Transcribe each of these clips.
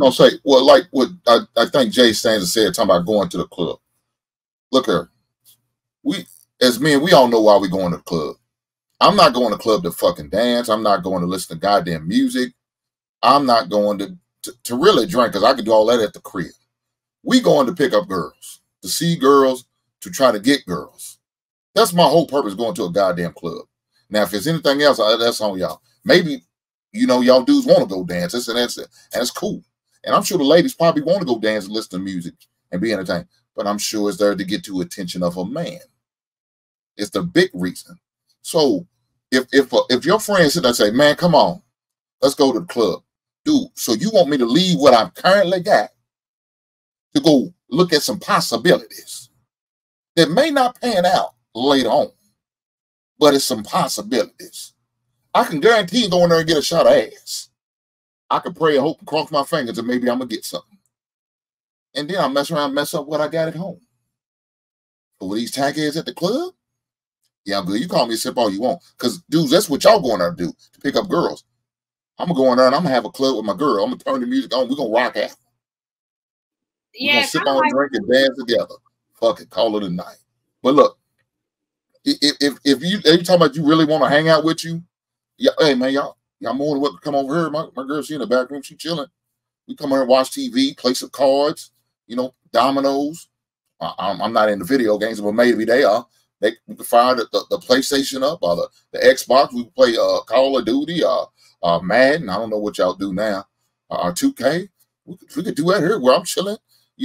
I'll say, well, like what I think Jay Sanders said, talking about going to the club. Look here, we as men, we all know why we going to the club. I'm not going to the club to fucking dance. I'm not going to listen to goddamn music. I'm not going to really drink, because I can do all that at the crib. We going to pick up girls, to see girls, to try to get girls. That's my whole purpose, going to a goddamn club. Now, if there's anything else, that's on y'all. Maybe, y'all dudes want to go dance. And that's cool. And I'm sure the ladies probably want to go dance and listen to music and be entertained. But I'm sure it's there to get to attention of a man. It's the big reason. So if your friend sit there and say, man, come on, let's go to the club. Dude, so you want me to leave what I've currently got to go look at some possibilities that may not pan out later on, but it's some possibilities. I can guarantee you go in there and get a shot of ass. I can pray and hope and cross my fingers and maybe I'm going to get something. And then I'll mess around and mess up what I got at home. But with these tackheads at the club, yeah, I'm good. You call me a sip all you want. Because, dudes, that's what y'all going there to do, to pick up girls. I'm going to go in there and I'm going to have a club with my girl. I'm going to turn the music on. We're going to rock out. We're going to sip on, drink, and dance together. Fuck it. Call it a night. But look, if you talking about you really want to hang out with you, yeah, hey, man, y'all more than welcome to come over here. My girl, she in the back room. She chilling. We come here and watch TV, play some cards, dominoes. I'm not into video games, but maybe they are. We can fire the PlayStation up, or the Xbox. We can play Call of Duty, Madden. I don't know what y'all do now. 2K. We could do that here where I'm chilling.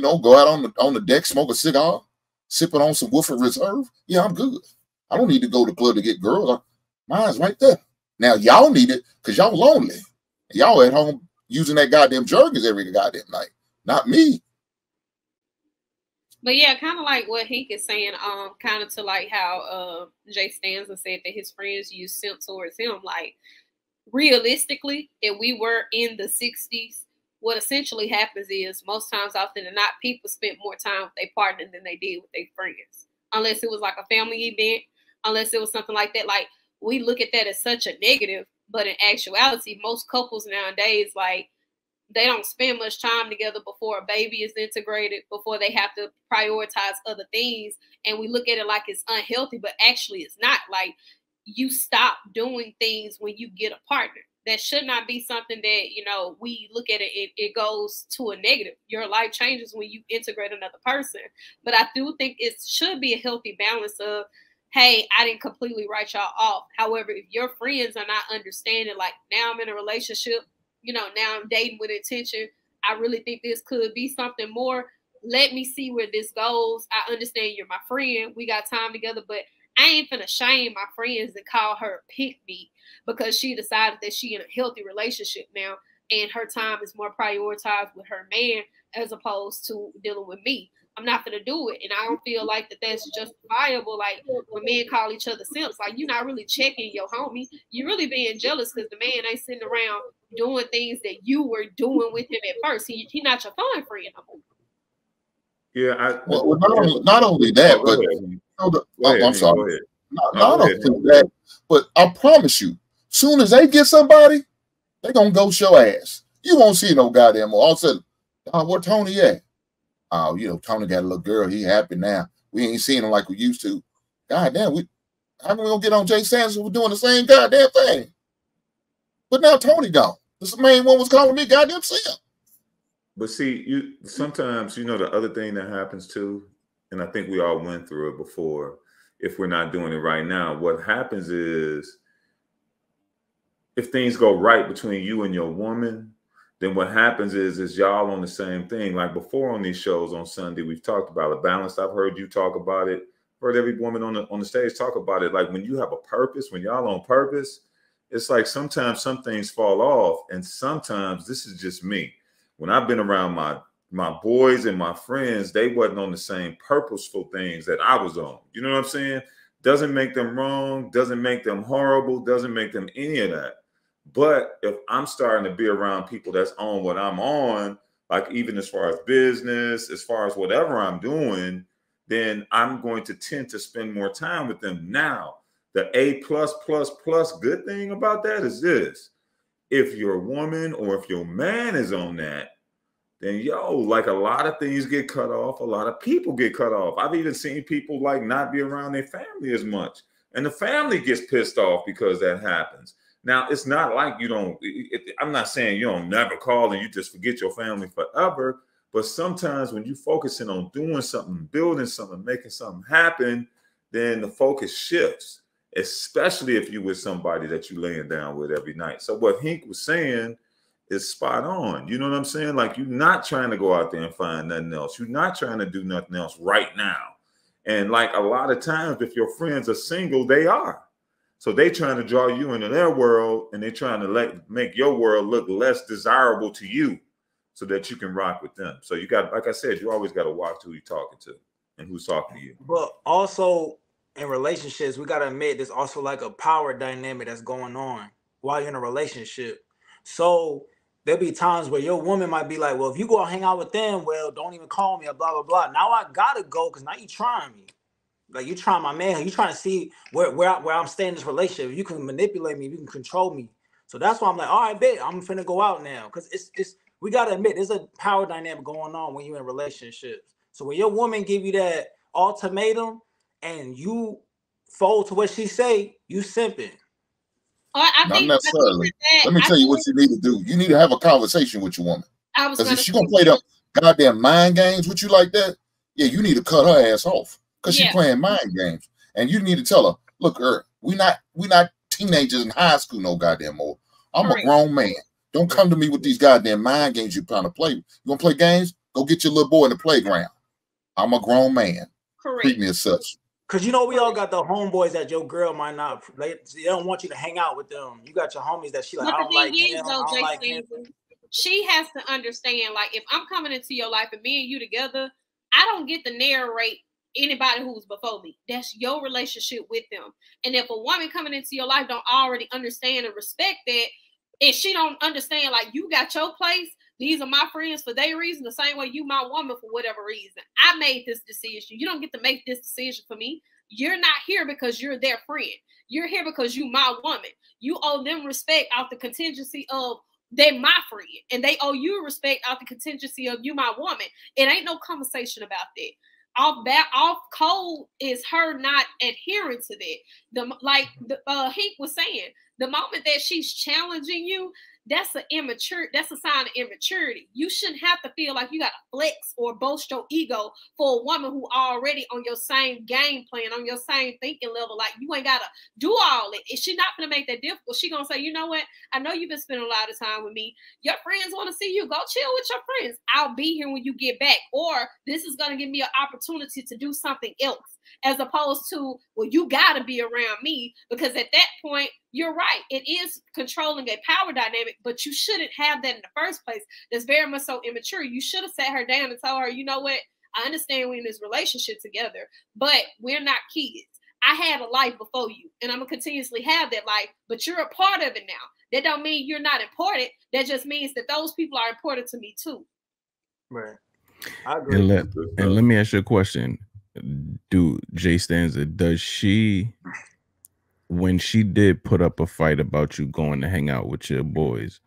Go out on the deck, smoke a cigar, sipping on some Woodford Reserve. Yeah, I'm good. I don't need to go to the club to get girls. Mine's right there. Now y'all need it because y'all lonely. Y'all at home using that goddamn jerkins every goddamn night. Not me. But yeah, kind of like what Hank is saying, kind of to like how Jay Stanza said that his friends use simp towards him. Like, realistically, if we were in the 60s, what essentially happens is most times, often than not, people spent more time with their partner than they did with their friends. Unless it was like a family event, unless it was something like that. Like, we look at that as such a negative, but in actuality, most couples nowadays, like, they don't spend much time together before a baby is integrated, before they have to prioritize other things. And we look at it like it's unhealthy, but actually it's not. Like, you stop doing things when you get a partner. That should not be something that, we look at it, it goes to a negative. Your life changes when you integrate another person. But I do think it should be a healthy balance of, hey, I didn't completely write y'all off. However, if your friends are not understanding, like, now I'm in a relationship, now I'm dating with intention, I really think this could be something more. Let me see where this goes. I understand you're my friend. We got time together, but I ain't finna shame my friends and call her a pick me because she decided that she in a healthy relationship now and her time is more prioritized with her man as opposed to dealing with me. I'm not gonna do it, and I don't feel like that's justifiable. Like, when men call each other simps, like, you're not really checking your homie. You're really being jealous because the man ain't sitting around doing things that you were doing with him at first. He not your fun friend no more. Yeah, well, not only that, but I'm sorry. Not only that, but I promise you, soon as they get somebody, they gonna go show ass. You won't see no goddamn more. All of a sudden, where Tony at? Oh, Tony got a little girl. He happy now. We ain't seeing him like we used to. Goddamn, how are we gonna get on Jay Sanders if we're doing the same goddamn thing? But now Tony gone. This main one was calling me goddamn simp. But see, sometimes the other thing that happens too, and I think we all went through it before. If we're not doing it right now, what happens is, if things go right between you and your woman, then what happens is y'all on the same thing. Like before on these shows on Sunday, we've talked about a balance. I've heard you talk about it. Heard every woman on the stage talk about it. Like, when you have a purpose, when y'all on purpose, it's like sometimes some things fall off, and sometimes, this is just me, when I've been around my boys and my friends, they wasn't on the same purposeful things that I was on. You know what I'm saying? Doesn't make them wrong, doesn't make them horrible, doesn't make them any of that. But if I'm starting to be around people that's on what I'm on, like even as far as business, as far as whatever I'm doing, then I'm going to tend to spend more time with them. Now, the A+++ good thing about that is this: if your woman or if your man is on that, then like a lot of things get cut off. A lot of people get cut off. I've even seen people like not be around their family as much. And the family gets pissed off because that happens. Now, it's not like you don't, I'm not saying you don't never call and you just forget your family forever. But sometimes when you're focusing on doing something, building something, making something happen, then the focus shifts, especially if you're with somebody that you're laying down with every night. So what Hink was saying is spot on. You know what I'm saying? Like, you're not trying to go out there and find nothing else. You're not trying to do nothing else right now. And like a lot of times, if your friends are single, they are. So they trying to draw you into their world, and they're trying to make your world look less desirable to you so that you can rock with them. So you got, like I said, you always got to watch who you're talking to and who's talking to you. But also in relationships, we got to admit there's also like a power dynamic that's going on while you're in a relationship. So there'll be times where your woman might be like, well, if you go out hang out with them, well, don't even call me or blah, blah, blah. Now I got to go because now you trying me. Like, you trying my man. You trying to see where I'm staying in this relationship. You can manipulate me. You can control me. So that's why I'm like, all right, bet I'm finna go out now. Because it's we got to admit, there's a power dynamic going on when you're in relationships. So when your woman give you that ultimatum and you fold to what she say, you simping. Not necessarily. Let me tell you what you need to do. You need to have a conversation with your woman. Because if she's going to play them goddamn mind games with you like that, yeah, you need to cut her ass off. Because she's playing mind games. And you need to tell her, look, we not teenagers in high school no goddamn more. I'm a grown man. Don't come to me with these goddamn mind games you're trying to play. You want to play games? Go get your little boy in the playground. I'm a grown man. Correct. Treat me as such. Because you know we all got the homeboys that your girl might not. They don't want you to hang out with them. You got your homies that she like, I don't like him. I don't like him. She has to understand, like, if I'm coming into your life and me and you together, I don't get to narrate anybody who's before me. That's your relationship with them. And if a woman coming into your life don't already understand and respect that, and she don't understand, like, you got your place, these are my friends for their reason, the same way you my woman for whatever reason. I made this decision. You don't get to make this decision for me. You're not here because you're their friend. You're here because you my woman. You owe them respect out the contingency of they my friend, and they owe you respect out the contingency of you my woman. It ain't no conversation about that. Off code is her not adhering to that. Hank was saying, the moment that she's challenging you, that's a sign of immaturity. You shouldn't have to feel like you got to flex or boast your ego for a woman who already on your same game plan, on your same thinking level. Like, you ain't got to do all it. If she's not going to make that difficult, she's going to say, you know what? I know you've been spending a lot of time with me. Your friends want to see you. Go chill with your friends. I'll be here when you get back. Or this is going to give me an opportunity to do something else. As opposed to, well, you got to be around me, because at that point, you're right. It is controlling a power dynamic, but you shouldn't have that in the first place. That's very much so immature. You should have sat her down and told her, you know what? I understand we're in this relationship together, but we're not kids. I had a life before you, and I'm going to continuously have that life, but you're a part of it now. That don't mean you're not important. That just means that those people are important to me too. Right. I agree. And let me ask you a question. Jay Stanza, does she, when she did put up a fight about you going to hang out with your boys,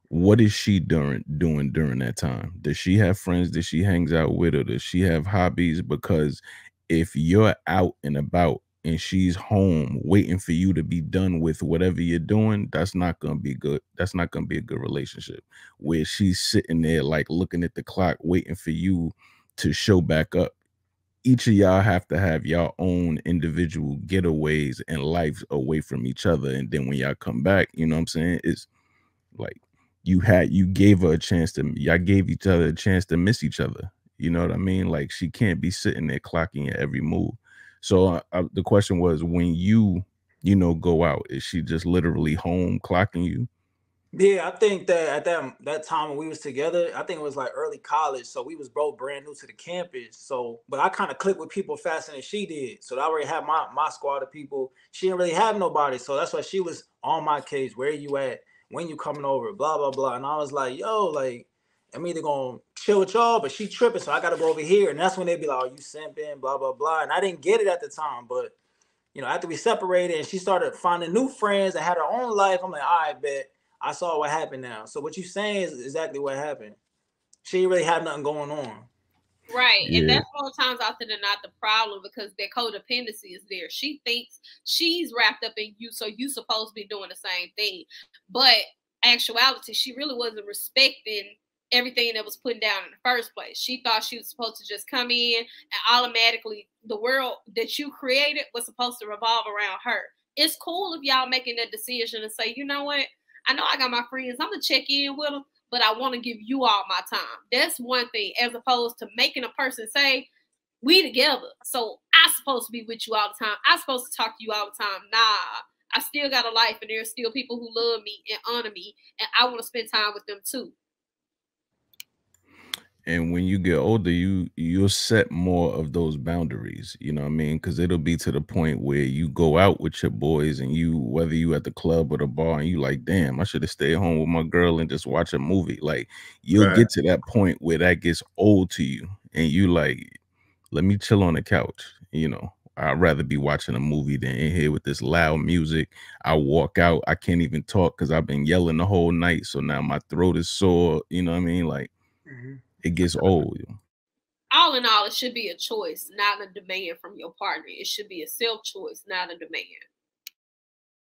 what is she doing during that time? Does she have friends that she hangs out with, or does she have hobbies? Because if you're out and about and she's home waiting for you to be done with whatever you're doing, that's not going to be good. That's not going to be a good relationship, where she's sitting there like looking at the clock waiting for you to show back up. Each of y'all have to have y'all own individual getaways and lives away from each other. And then when y'all come back, you know what I'm saying? It's like you gave her a chance to, y'all gave each other a chance to miss each other. You know what I mean? Like, she can't be sitting there clocking your every move. So the question was, when you go out, is she just literally home clocking you? Yeah, I think that at that time when we was together, I think it was like early college. So we was both brand new to the campus. So, but I kind of clicked with people faster than she did. So I already had my squad of people. She didn't really have nobody. So that's why she was on my case. Where you at? When you coming over? Blah, blah, blah. And I was like, yo, like, I'm either going to chill with y'all, but she tripping. So I got to go over here. And that's when they'd be like, oh, you simping, blah, blah, blah. And I didn't get it at the time. But, after we separated and she started finding new friends and had her own life, I'm like, all right, bet. I saw what happened now. So what you saying is exactly what happened. She didn't really have nothing going on. Right. Yeah. And that's more times often than not the problem, because their codependency is there. She thinks she's wrapped up in you, so you supposed to be doing the same thing. But actuality, she really wasn't respecting everything that was put down in the first place. She thought she was supposed to just come in and automatically the world that you created was supposed to revolve around her. It's cool if y'all making that decision and say, you know what? I know I got my friends. I'm going to check in with them, but I want to give you all my time. That's one thing, as opposed to making a person say, we together, so I'm supposed to be with you all the time. I'm supposed to talk to you all the time. Nah, I still got a life, and there's still people who love me and honor me, and I want to spend time with them too. And when you get older, you'll set more of those boundaries, you know what I mean? Because it'll be to the point where you go out with your boys, and you, whether you at the club or the bar, and you like, damn, I should have stayed home with my girl and just watch a movie. Like, you'll Right. get to that point where that gets old to you, and you like, let me chill on the couch. You know, I'd rather be watching a movie than in here with this loud music. I walk out, I can't even talk because I've been yelling the whole night, so now my throat is sore. You know what I mean? Like, it gets old. All in all, it should be a choice, not a demand from your partner. It should be a self choice, not a demand.